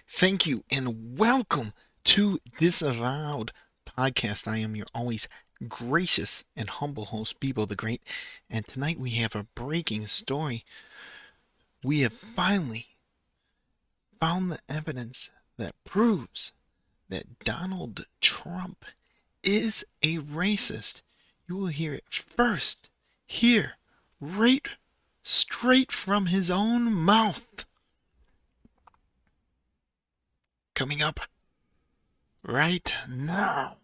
Thank you and welcome to Disavowed Podcast. I am your always gracious and humble host, Bebo the Great, and tonight we have a breaking story. We have finally found the evidence that proves that Donald Trump is a racist. You will hear it first here, right straight from his own mouth. Coming up right now.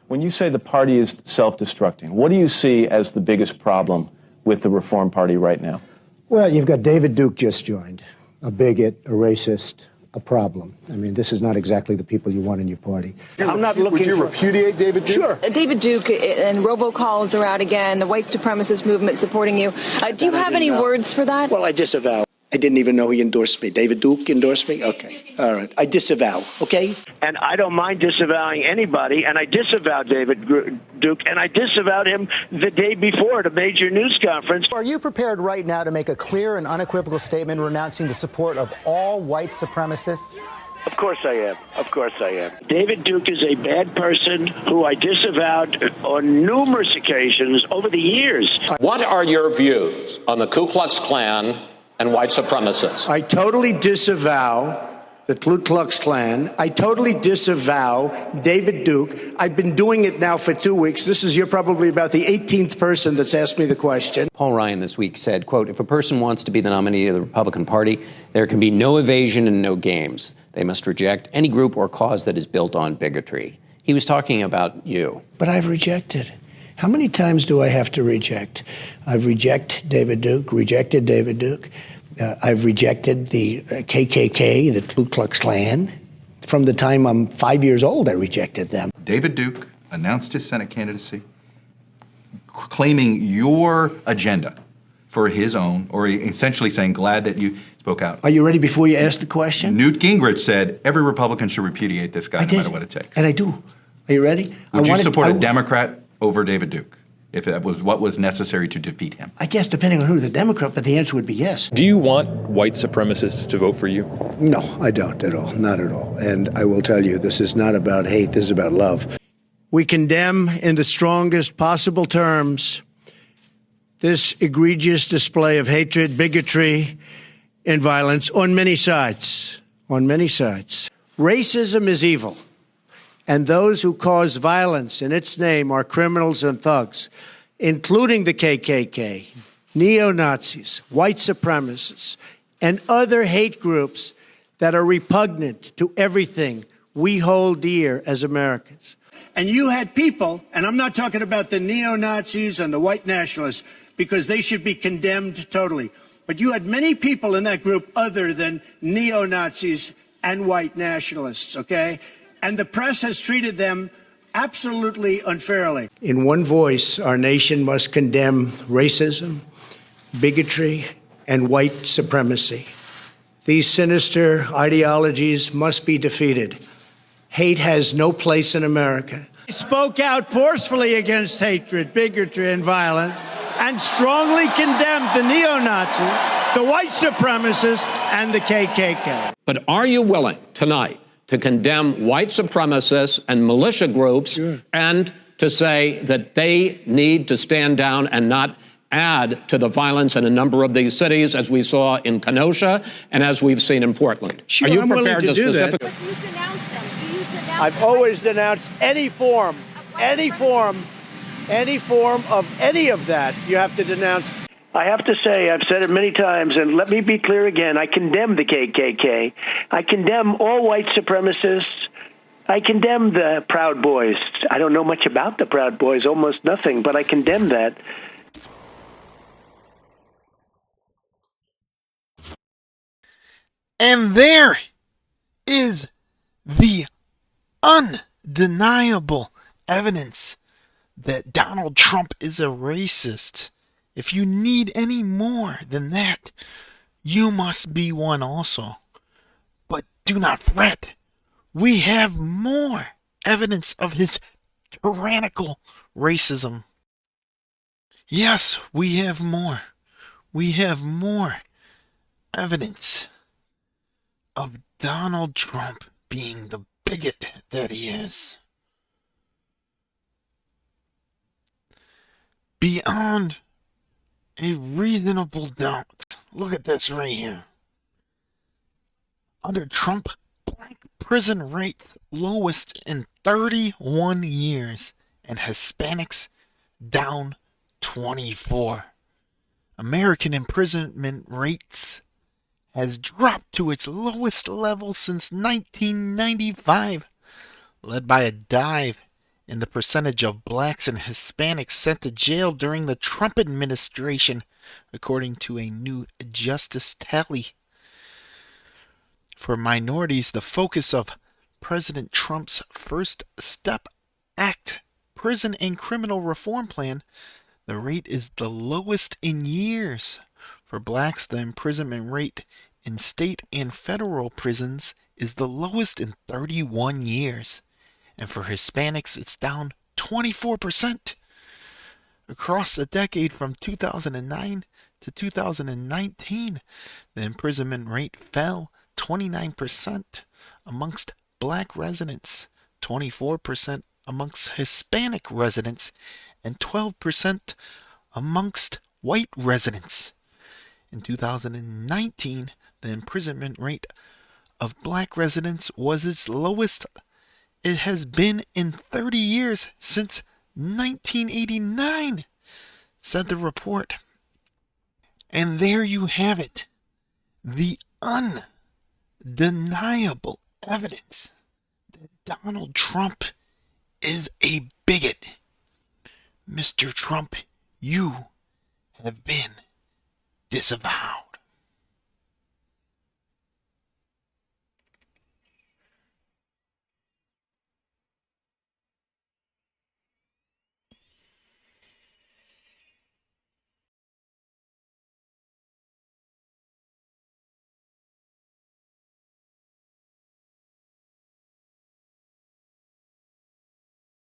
When you say the party is self-destructing, what do you see as the biggest problem with the Reform Party right now? Well, you've got David Duke just joined, a bigot, a racist, a problem. I mean, this is not exactly the people you want in your party. Would you repudiate David Duke? Sure. David Duke and robocalls are out again, the white supremacist movement supporting you. Do you have any words for that? Well, I disavow. I didn't even know he endorsed me. David Duke endorsed me? Okay. All right. I disavow. Okay? And I don't mind disavowing anybody. And I disavowed David Duke, and I disavowed him the day before at a major news conference. Are you prepared right now to make a clear and unequivocal statement renouncing the support of all white supremacists? Of course I am. Of course I am. David Duke is a bad person who I disavowed on numerous occasions over the years. What are your views on the Ku Klux Klan and white supremacists? I totally disavow the Ku Klux Klan. I totally disavow David Duke. I've been doing it now for 2 weeks. You're probably about the 18th person that's asked me the question. Paul Ryan this week said, quote, if a person wants to be the nominee of the Republican Party, there can be no evasion and no games. They must reject any group or cause that is built on bigotry. He was talking about you. But I've rejected. How many times do I have to reject? I've rejected David Duke. I've rejected the KKK, the Ku Klux Klan. From the time I'm 5 years old, I rejected them. David Duke announced his Senate candidacy, claiming your agenda for his own, or essentially saying, glad that you spoke out. Are you ready before you ask the question? Newt Gingrich said every Republican should repudiate this guy no matter what it takes. And I do. Are you ready? Would you support a Democrat over David Duke if that was what was necessary to defeat him? I guess depending on who the Democrat, but the answer would be yes. Do you want white supremacists to vote for you? No, I don't at all. Not at all. And I will tell you, this is not about hate. This is about love. We condemn in the strongest possible terms this egregious display of hatred, bigotry, and violence on many sides. On many sides. Racism is evil. And those who cause violence in its name are criminals and thugs, including the KKK, neo-Nazis, white supremacists, and other hate groups that are repugnant to everything we hold dear as Americans. And you had people, and I'm not talking about the neo-Nazis and the white nationalists, because they should be condemned totally. But you had many people in that group other than neo-Nazis and white nationalists, okay? And the press has treated them absolutely unfairly. In one voice, our nation must condemn racism, bigotry, and white supremacy. These sinister ideologies must be defeated. Hate has no place in America. I spoke out forcefully against hatred, bigotry, and violence, and strongly condemned the neo-Nazis, the white supremacists, and the KKK. But are you willing tonight to condemn white supremacists and militia groups and to say that they need to stand down and not add to the violence in a number of these cities, as we saw in Kenosha and as we've seen in Portland? Sure, are you I'm prepared willing to do that. I've always denounced any form of any of that. You have to denounce. I have to say, I've said it many times, and let me be clear again, I condemn the KKK. I condemn all white supremacists. I condemn the Proud Boys. I don't know much about the Proud Boys, almost nothing, but I condemn that. And there is the undeniable evidence that Donald Trump is a racist. If you need any more than that, you must be one also. But do not fret. We have more evidence of his tyrannical racism. Yes, we have more. We have more evidence of Donald Trump being the bigot that he is. Beyond a reasonable doubt. Look at this right here. Under Trump, black prison rates lowest in 31 years, and Hispanics down 24. American imprisonment rates has dropped to its lowest level since 1995, led by a dive in the percentage of blacks and Hispanics sent to jail during the Trump administration, according to a new Justice tally. For minorities, the focus of President Trump's First Step Act prison and criminal reform plan, the rate is the lowest in years. For blacks, the imprisonment rate in state and federal prisons is the lowest in 31 years. And for Hispanics, it's down 24%. Across the decade from 2009 to 2019, the imprisonment rate fell 29% amongst black residents, 24% amongst Hispanic residents, and 12% amongst white residents. In 2019, the imprisonment rate of black residents was its lowest it has been in 30 years, since 1989, said the report. And there you have it, the undeniable evidence that Donald Trump is a bigot. Mr. Trump, you have been disavowed.